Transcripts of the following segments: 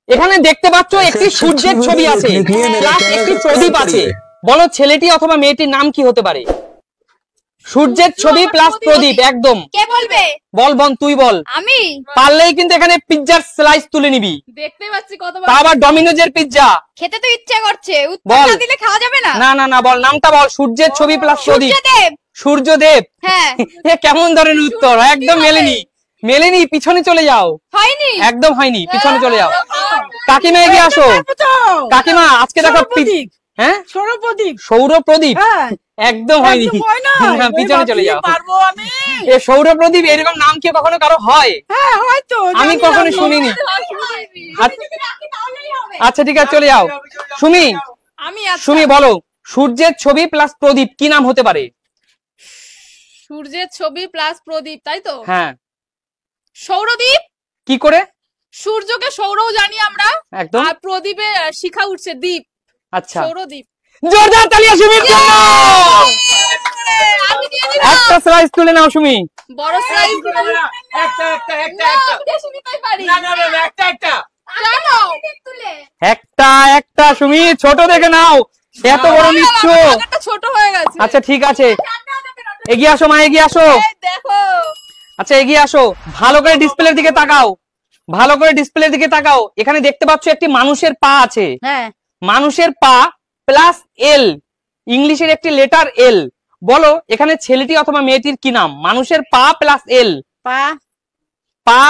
এখানে দেখতে পাচ্ছ একটি সূর্যের ছবি আছে, প্লাস একটি প্রদীপ আছে। বলো ছেলেটি অথবা মেয়েটির নাম কি হতে পারে? সূর্যের ছবি প্লাস প্রদীপ, একদম। কে বলবে? বল বোন, তুই বল। আমি পারলেই কিন্তু এখানে পিৎজার স্লাইস তুলে নিবি। দেখতে পাচ্ছি কত তা আবার ডমিনোজের পিৎজা। খেতে তো ইচ্ছে করছে, উত্তর না দিলে খাওয়া যাবে না। না না না, বল নামটা বল। সূর্যের ছবি প্লাস প্রদীপ। সূর্যদেব। সূর্যদেব? হ্যাঁ। এ কেমন ধরনের উত্তর? একদম মেলেনি, মেলেনি। পিছনে চলে যাও। হয়নি, একদম হয়নি, পিছনে চলে যাও। কাকিমা এগিয়ে আসো। কাকিমা আজকে দেখো, হ্যাঁ সৌরপ্রদীপ, সৌরপ্রদীপ একদম হয়নি, পিছনে চলে যাও। এ সৌরপ্রদীপ এরকম নাম কি কখনো কারো হয়? আমি কখনো শুনিনি। আচ্ছা ঠিক আছে, চলে যাও। সুমি, সুমি বলো সূর্যের ছবি প্লাস প্রদীপ কি নাম হতে পারে? সূর্যের ছবি প্লাস প্রদীপ, তাই তো? হ্যাঁ। সৌরদ্বীপ। কি করে? সূর্যকে সৌরও জানি আমরা, একদম। আর প্রদীপে শিখা উঠছে দ্বীপ। আচ্ছা, সৌরদ্বীপ। জোরদার তালিয়া সুমির জন্য। একটা স্লাইস তুলে নাও সুমি। বড় স্লাইস। একটা একটা একটা একটা বেশি নিতেই পারি। না না না, একটা একটা জানো একটা একটা সুমি, ছোট দেখে নাও। এত বড় নিচ্ছ। একটা ছোট হয়ে গেছে। আচ্ছা ঠিক আছে, এগিয়ে আসো মা, এগিয়ে আসো। দেখো। আচ্ছা এগিয়ে আসো, ভালো করে ডিসপ্লের দিকে তাকাও, ভালো করে ডিসপ্লের দিকে তাকাও। এখানে দেখতে পাচ্ছ একটি মানুষের পা আছে। হ্যাঁ। মানুষের পা প্লাস এল, ইংলিশের একটি লেটার এল। বলো এখানে ছেলেটি অথবা মেয়েটির কি নাম? মানুষের পা প্লাস এল। পা, পা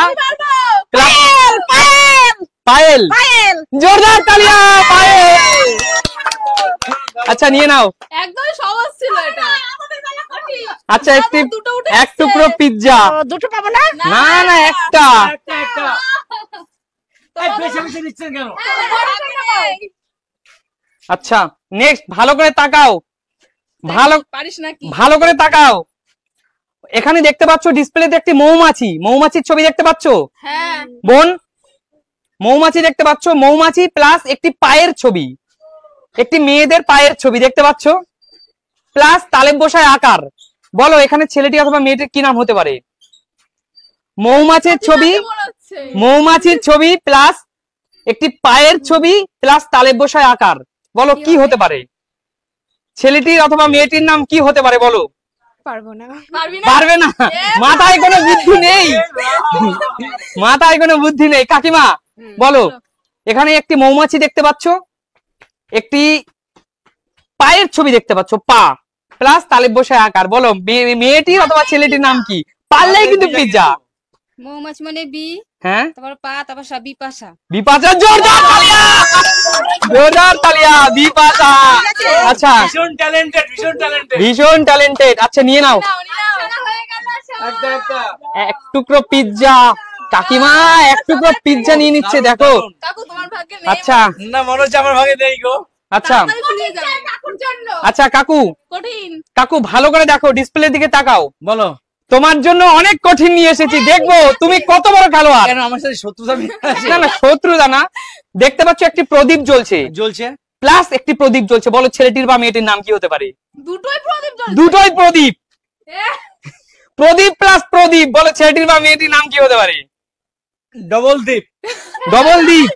পায়েল, পায়েল, পায়েল। পায়েল। জোরদার তালিয়া, পায়েল। আচ্ছা নিয়ে নাও। একদম সহজ ছিল এটা। আচ্ছা এক টুকরো পিৎজা। দুটো পাবো না? না না, একটা। একটা একটা এই বেশি বেশি দিচ্ছেন কেন? আচ্ছা নেক্সট, ভালো করে তাকাও, ভালো পারিস নাকি? ভালো করে তাকাও। এখানে দেখতে পাচ্ছ ডিসপ্লেতে একটি মৌমাছি, মৌমাছির ছবি দেখতে পাচ্ছ? হ্যাঁ। বোন, মৌমাছি দেখতে পাচ্ছ? মৌমাছি প্লাস একটি পায়ের ছবি, একটি মেয়েদের পায়ের ছবি দেখতে পাচ্ছ, প্লাস তালেব বসায় আকার। বলো এখানে ছেলেটি অথবা মেয়েটির কি নাম হতে পারে? মৌমাছির ছবি, মৌমাছির ছবি প্লাস একটি পায়ের ছবি প্লাস তালেব বসায় আকার। বলো কি হতে পারে? ছেলেটির অথবা মেয়েটির নাম কি হতে পারে? বলো। পারবো না। পারবে না? মাথায় কোনো বুদ্ধি নেই, মাথায় কোনো বুদ্ধি নেই। কাকিমা বলো, এখানে একটি মৌমাছি দেখতে পাচ্ছ, একটি পায়ের ছবি দেখতে পাচ্ছ, পা প্লাস তালেব বসায় আকার। বলো মেয়েটির অথবা ছেলেটির নাম কি? পারলেই কিন্তু পিৎজা। মৌমাছি মানে বি, হ্যাঁ, তারপর পা, তারপর বিপাশা। বিপাশা, জোরদার তালিয়া, জোরদার তালিয়া, বিপাশা। আচ্ছা ভীষণ ট্যালেন্টেড, ভীষণ ট্যালেন্টেড, ভীষণ ট্যালেন্টেড। আচ্ছা নিয়ে নাও একটা একটা এক টুকরো পিৎজা। কাকিমা এক টুকরো পিৎজা নিয়ে নিচ্ছে, দেখো। কাকু তোমার ভাগ্যে নেই। আচ্ছা না, মনে হচ্ছে আমার ভাগে নেই গো। আচ্ছা কাকুর জন্য আচ্ছা কাকু, কঠিন। কাকু ভালো করে দেখো, ডিসপ্লের দিকে তাকাও। বলো তোমার জন্য অনেক কঠিন নিয়ে এসেছি, দেখবো তুমি কত বড় খেলোয়াড়। কেন আমার সাথে শত্রুতা? না না, শত্রুতা না। দেখতে পাচ্ছ একটি প্রদীপ জ্বলছে, জ্বলছে প্লাস একটি প্রদীপ জ্বলছে। বলো ছেলেটির বা মেয়েটির নাম কি হতে পারে? দুটোই প্রদীপ জ্বলছে। দুটোই প্রদীপ, প্রদীপ প্লাস প্রদীপ। বলো ছেলেটির বা মেয়েটির নাম কি হতে পারে? ডবল দ্বীপ। ডবল দ্বীপ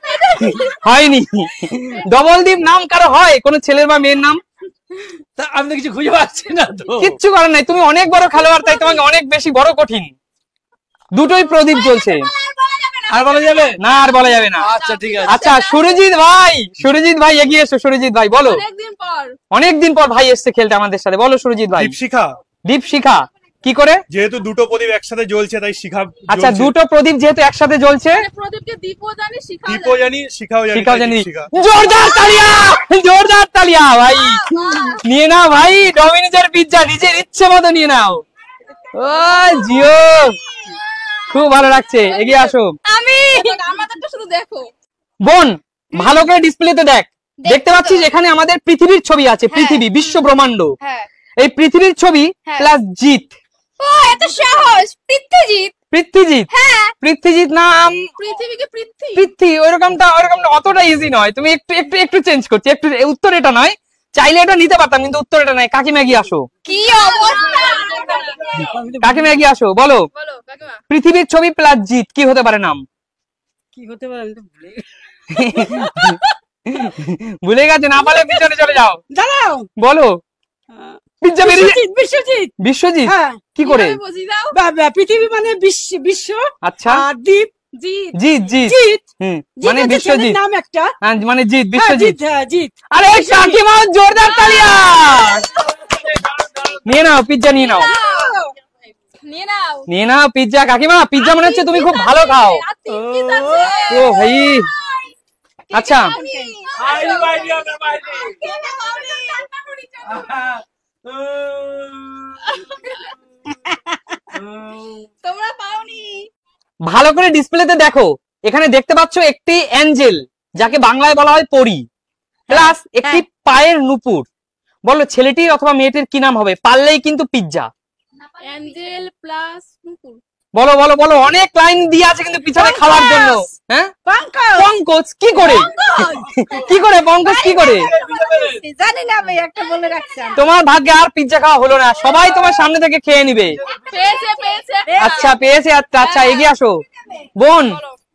হয়নি। ডবল দ্বীপ নাম কারো হয় কোন ছেলের বা মেয়ের নাম? তা আমি তো কিছু খুঁজে পাচ্ছি না তো। কিচ্ছু করার নাই, তুমি অনেক বড় খেলোয়াড়, তাই তোমাকে অনেক বেশি বড় কঠিন। দুটোই প্রদীপ জ্বলছে। আর বলা যাবে না, আর বলা যাবে না। আচ্ছা ঠিক আছে। আচ্ছা সুরজিৎ ভাই, সুরজিৎ ভাই এগিয়ে এসো। সুরজিৎ ভাই বলো, অনেকদিন পর ভাই এসছে খেলতে আমাদের সাথে। বলো সুরজিৎ ভাই। দীপশিখা। দীপশিখা কি করে? যেহেতু দুটো প্রদীপ একসাথে জ্বলছে তাই শিখা। আচ্ছা দুটো প্রদীপ যেহেতু একসাথে জ্বলছে, প্রদীপকে দীপও জানি, দীপও জানি, শিখাও জানি, শিখাও জানি। শিখা। জোরদার তালিয়া, জোরদার তালিয়া ভাই। নিয়ে নাও ভাই ডমিনোজের পিৎজা, নিজের ইচ্ছে মতো নিয়ে নাও। ও জিও, খুব ভালো লাগছে। এগিয়ে আসো। আমি আমাদেরটা শুধু দেখো বোন, ভালো করে ডিসপ্লেতে দেখ। দেখতে পাচ্ছিস এখানে আমাদের পৃথিবীর ছবি আছে, পৃথিবী, বিশ্ব ব্রহ্মাণ্ড। হ্যাঁ। এই পৃথিবীর ছবি প্লাস জিৎ। ও এত সহজ। পৃথ্বীজিৎ। পৃথ্বীজিৎ? হ্যাঁ। পৃথ্বীজিৎ নাম। পৃথিবীকে পৃথ্বী, পৃথ্বী ওরকমটা অতটা ইজি নয়। তুমি একটু একটু একটু চেঞ্জ করছি, একটু। উত্তর এটা নয়, চাইলে এটা নিতে পারতাম কিন্তু উত্তর এটা নয়। কাকিমা এগিয়ে আসো। কি অবস্থা। কাকিমা এগিয়ে আসো। বলো বলো কাকিমা। পৃথিবীর ছবি প্লাস জিৎ কি হতে পারে নাম? কি হতে পারে আমি তো ভুলে গেছি। ভুলে গেছে, না পারলে পিছনে চলে যাও। দাঁড়াও। বলো। পিজ্জা বেরিয়ে বিশ্বজিৎ। বিশ্বজিৎ হ্যাঁ, কি করে? কিভাবে বুঝিয়ে দাও? পৃথিবী মানে বিশ্ব। আচ্ছা, আর দ্বীপ জিৎ। জিৎ জিৎ জিৎ। মানে জিৎ হচ্ছে ছেলের বিশ্বজিৎ, নাম একটা। হ্যাঁ, মানে জিৎ, হ্যাঁ, বিশ্বজিৎ। জিৎ, হ্যাঁ, জিৎ। আরে কাকিমা জোরদার তালিয়া। নিয়ে নাও পিজ্জা, নিয়ে নাও, নিয়ে নাও। নিয়ে নাও পিজ্জা। কাকিমা পিজ্জা মনে হচ্ছে তুমি খুব ভালো খাও। আর 3 পিস আছে। ও ভাই, আচ্ছা বাইরে বাইরে আমরা বাইরে। তোমরা পাওনি। ভালো করে ডিসপ্লেতে দেখো, এখানে দেখতে পাচ্ছ একটি অ্যাঞ্জেল, যাকে বাংলায় বলা হয় পরী, প্লাস একটি পায়ের নুপুর। বলো ছেলেটির অথবা মেয়েটির কি নাম হবে? পারলেই কিন্তু পিজ্জা। অ্যাঞ্জেল প্লাস নুপুর। বলো বলো বলো, অনেক লাইন দিয়ে আছে কিন্তু পিছনে খাওয়ার জন্য। হ্যাঁ, পঙ্কজ। পঙ্কজ কি করে? কি করে পঙ্কজ কি করে? জানি না, আমি একটা বলে রাখছিলাম। তোমার ভাগ্যে আর পিজ্জা খাওয়া হলো না, সবাই তোমার সামনে থেকে খেয়ে নিবে। পেয়েছে পেয়েছে। আচ্ছা পেয়েছে, আচ্ছা আচ্ছা এগিয়ে আসো। বোন,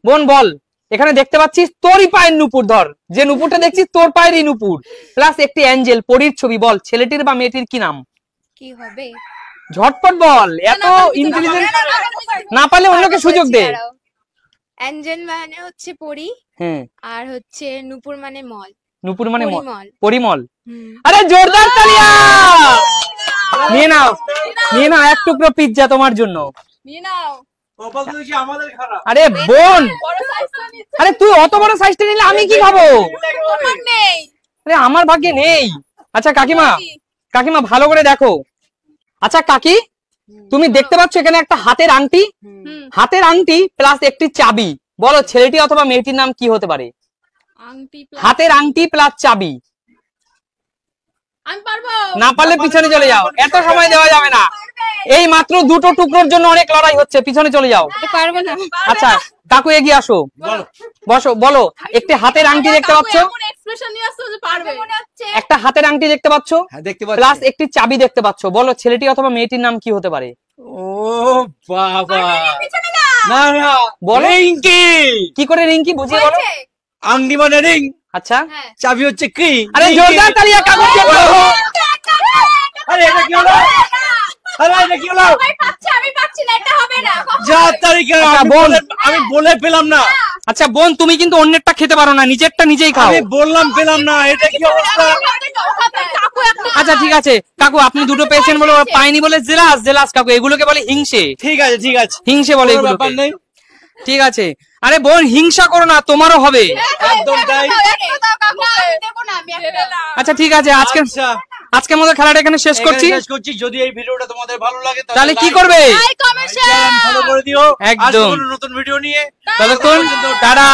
বোন বল, এখানে দেখতে পাচ্ছিস তোরই পায়ের নুপুর, ধর যে নুপুরটা দেখছিস তোর পায়েরই নুপুর, প্লাস একটি অ্যাঞ্জেল পরীর ছবি। বল ছেলেটির বা মেয়েটির কি নাম? কি হবে? ঝটপট বল, এত ইন্টেলিজেন্ট। না পারলে অন্যকে সুযোগ দে। অ্যাঞ্জেল মানে হচ্ছে পরি, হ্যাঁ, আর হচ্ছে নূপুর মানে মল। নুপুর মানে মল, পরিমল। পরিমল। হুম। আরে জোরদার তালিয়া। নিয়ে নাও, নিয়ে নাও এক টুকরো পিজ্জা তোমার জন্য। নিয়ে নাও। কপাল তো দেখি আমাদের খারাপ। আরে বোন, বড় সাইজটা নিচ্ছে। আরে তুই অত বড় সাইজটা নিলে আমি কি খাবো? তোমার নেই। আরে আমার ভাগ্যে নেই। আচ্ছা কাকিমা, কাকিমা ভালো করে দেখো। আচ্ছা কাকি, তুমি দেখতে পাচ্ছ এখানে একটা হাতের আংটি, হুম। হাতের আংটি প্লাস একটি চাবি। বলো ছেলেটি অথবা মেয়েটির নাম কি হতে পারে? আংটি প্লাস। হাতের আংটি প্লাস চাবি। আমি পারবো। না পারলে পিছনে চলে যাও, এত সময় দেওয়া যাবে না। এই মাত্র দুটো টুকরোর জন্য অনেক লড়াই হচ্ছে, পিছনে চলে যাও। পারবো না। আচ্ছা কাকু এগিয়ে আসো, বসো। বলো একটি হাতের আংটি দেখতে পাচ্ছ, এমন এক্সপ্রেশন নিয়ে আসছো যে পারবে। একটা হাতের আংটি দেখতে পাচ্ছ, হ্যাঁ, দেখতে প্লাস একটি চাবি দেখতে পাচ্ছ। বলো ছেলেটি অথবা মেয়েটির নাম কি হতে পারে? ও বাবা, না না, বলো। রিঙ্কি। কি করে রিঙ্কি বুঝিয়ে বলো। আংটি মানে রিং, আচ্ছা, চাবি হচ্ছে কি? আরে জোরদার তালিয়া কাকু। আরে এটা কি হলো? আরে এটা কি হলো? আমি পাচ্ছি না, এটা হবে না। যা তারিখে আচ্ছা, বোন। আমি বলে পেলাম না, আচ্ছা বোন, তুমি কিন্তু অন্যেরটা খেতে পারো না, নিজেরটা নিজেই খাও। আমি বললাম পেলাম না, এটা কি অবস্থা? আচ্ছা ঠিক আছে কাকু, আপনি দুটো পেয়েছেন বলে, ওরা পায়নি বলে জেলাস। জেলাস কাকু, এগুলোকে বলে হিংসে। ঠিক আছে ঠিক আছে, হিংসে বলে কোনো এগুলোকে। ব্যাপার নেই। ঠিক আছে। আরে বোন হিংসা করো না, তোমারও হবে। একদম তাই। আচ্ছা ঠিক আছে, আচ্ছা, আজকের মতো খেলাটা এখানে শেষ করছি। এখানে শেষ করছি। যদি এই ভিডিওটা তোমাদের ভালো লাগে তাহলে কি করবে? ফলো করে দিও। একদম। আসবো কোনো নতুন ভিডিও নিয়ে। ততক্ষণ টাটা।